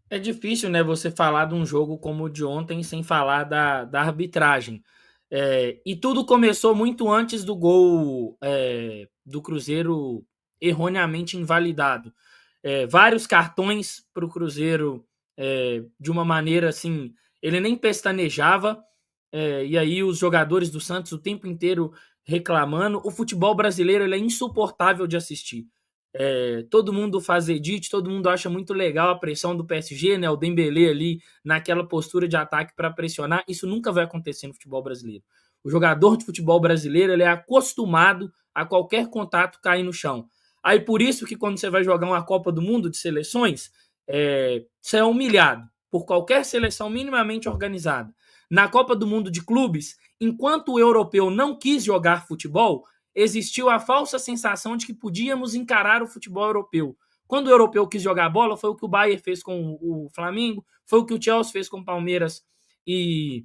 É difícil, né, você falar de um jogo como o de ontem sem falar da arbitragem. E tudo começou muito antes do gol do Cruzeiro erroneamente invalidado. Vários cartões para o Cruzeiro de uma maneira assim, ele nem pestanejava, e aí os jogadores do Santos o tempo inteiro reclamando. O futebol brasileiro ele é insuportável de assistir. Todo mundo faz edit, todo mundo acha muito legal a pressão do PSG, né? O Dembélé ali naquela postura de ataque para pressionar. Isso nunca vai acontecer no futebol brasileiro. O jogador de futebol brasileiro ele é acostumado a qualquer contato cair no chão. Aí por isso que quando você vai jogar uma Copa do Mundo de seleções, você é humilhado por qualquer seleção minimamente organizada. Na Copa do Mundo de clubes, enquanto o europeu não quis jogar futebol, existiu a falsa sensação de que podíamos encarar o futebol europeu. Quando o europeu quis jogar bola, foi o que o Bayern fez com o Flamengo, foi o que o Chelsea fez com o Palmeiras e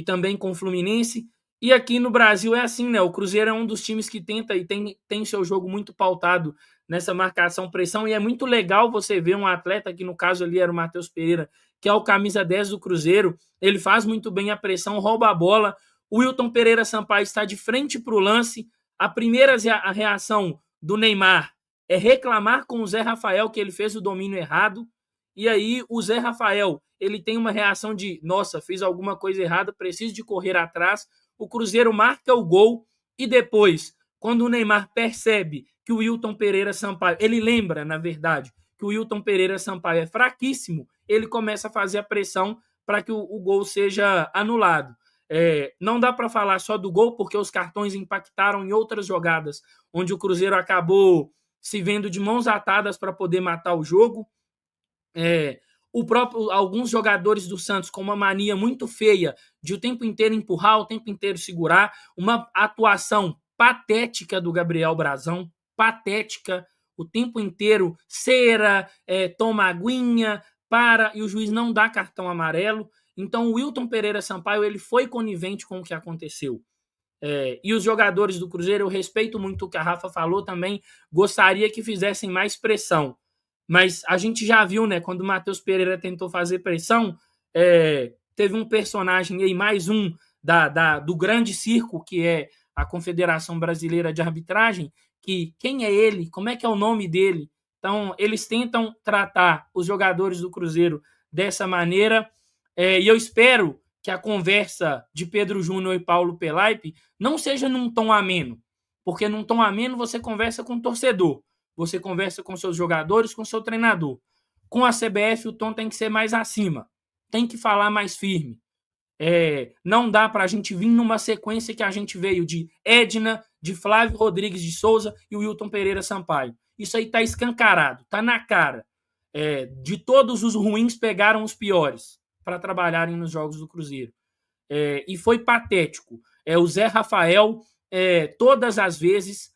também com o Fluminense. E aqui no Brasil é assim, né? O Cruzeiro é um dos times que tenta e tem seu jogo muito pautado nessa marcação-pressão. E é muito legal você ver um atleta, que no caso ali era o Matheus Pereira, que é o camisa 10 do Cruzeiro. Ele faz muito bem a pressão, rouba a bola. O Wilton Pereira Sampaio está de frente para o lance. A primeira reação do Neymar é reclamar com o Zé Rafael que ele fez o domínio errado. E aí o Zé Rafael ele tem uma reação de nossa, fiz alguma coisa errada, preciso de correr atrás. O Cruzeiro marca o gol e depois, quando o Neymar percebe que o Wilton Pereira Sampaio, ele lembra, na verdade, que o Wilton Pereira Sampaio é fraquíssimo, ele começa a fazer a pressão para que o gol seja anulado. Não dá para falar só do gol, porque os cartões impactaram em outras jogadas, onde o Cruzeiro acabou se vendo de mãos atadas para poder matar o jogo. Alguns jogadores do Santos com uma mania muito feia de o tempo inteiro empurrar, o tempo inteiro segurar, uma atuação patética do Gabriel Brazão, patética, o tempo inteiro cera, toma aguinha, para, e o juiz não dá cartão amarelo. Então o Wilton Pereira Sampaio ele foi conivente com o que aconteceu. E os jogadores do Cruzeiro, eu respeito muito o que a Rafa falou também, gostaria que fizessem mais pressão. Mas a gente já viu, né, quando o Matheus Pereira tentou fazer pressão, teve um personagem aí, mais um do grande circo, que é a Confederação Brasileira de Arbitragem, que quem é ele, como é que é o nome dele? Então, eles tentam tratar os jogadores do Cruzeiro dessa maneira, e eu espero que a conversa de Pedro Júnior e Paulo Pelaipe não seja num tom ameno, porque num tom ameno você conversa com o torcedor, você conversa com seus jogadores, com seu treinador. Com a CBF o tom tem que ser mais acima, tem que falar mais firme. Não dá para a gente vir numa sequência que a gente veio de Edna, de Flávio Rodrigues de Souza e o Wilton Pereira Sampaio. Isso aí está escancarado, está na cara. De todos os ruins pegaram os piores para trabalharem nos jogos do Cruzeiro. E foi patético. O Zé Rafael, todas as vezes,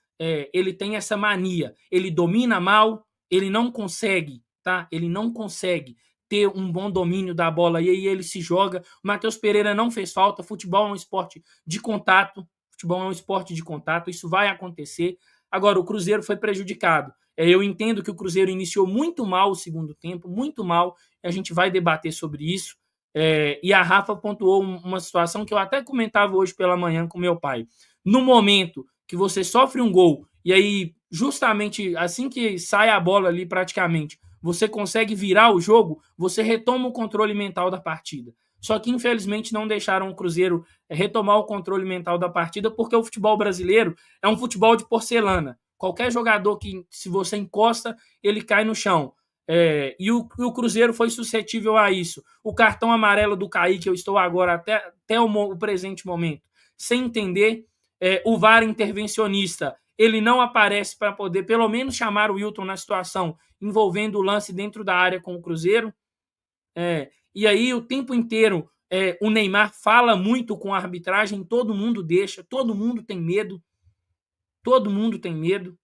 ele tem essa mania. Ele domina mal, ele não consegue, tá? Ele não consegue ter um bom domínio da bola e aí ele se joga. O Matheus Pereira não fez falta. Futebol é um esporte de contato. Futebol é um esporte de contato. Isso vai acontecer. Agora, o Cruzeiro foi prejudicado. Eu entendo que o Cruzeiro iniciou muito mal o segundo tempo, muito mal. A gente vai debater sobre isso. E a Rafa pontuou uma situação que eu até comentava hoje pela manhã com meu pai. No momento que você sofre um gol, e aí, justamente assim que sai a bola ali praticamente, você consegue virar o jogo, você retoma o controle mental da partida. Só que, infelizmente, não deixaram o Cruzeiro retomar o controle mental da partida, porque o futebol brasileiro é um futebol de porcelana. Qualquer jogador que, se você encosta, ele cai no chão. E o Cruzeiro foi suscetível a isso. O cartão amarelo do Kaique, eu estou agora até o presente momento, sem entender. O VAR intervencionista, ele não aparece para poder, pelo menos, chamar o Wilton na situação envolvendo o lance dentro da área com o Cruzeiro. E aí, o tempo inteiro, o Neymar fala muito com a arbitragem, todo mundo deixa, todo mundo tem medo. Todo mundo tem medo.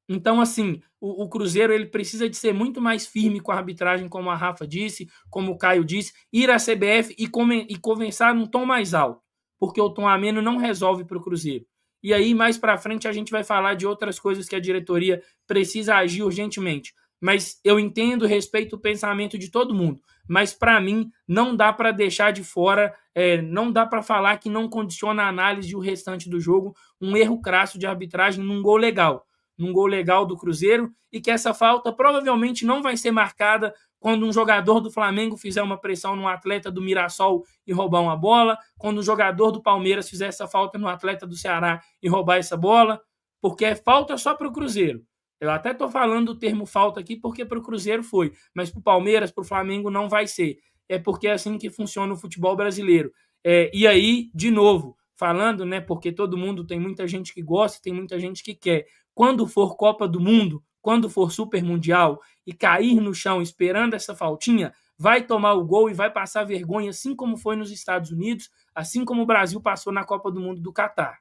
Então, assim, o Cruzeiro ele precisa de ser muito mais firme com a arbitragem, como a Rafa disse, como o Caio disse, ir à CBF e conversar num tom mais alto, porque o tom ameno não resolve para o Cruzeiro. E aí, mais para frente, a gente vai falar de outras coisas que a diretoria precisa agir urgentemente. mas eu entendo e respeito o pensamento de todo mundo. Mas, para mim, não dá para deixar de fora, não dá para falar que não condiciona a análise e o restante do jogo um erro crasso de arbitragem num gol legal do Cruzeiro, e que essa falta provavelmente não vai ser marcada quando um jogador do Flamengo fizer uma pressão no atleta do Mirassol e roubar uma bola, quando um jogador do Palmeiras fizer essa falta no atleta do Ceará e roubar essa bola, porque é falta só para o Cruzeiro. Eu até estou falando do termo falta aqui porque para o Cruzeiro foi, mas para o Palmeiras, para o Flamengo não vai ser. É porque é assim que funciona o futebol brasileiro. E aí, de novo, falando, né? Porque todo mundo, tem muita gente que gosta, tem muita gente que quer. Quando for Copa do Mundo, quando for Super Mundial e cair no chão esperando essa faltinha, vai tomar o gol e vai passar vergonha, assim como foi nos Estados Unidos, assim como o Brasil passou na Copa do Mundo do Catar.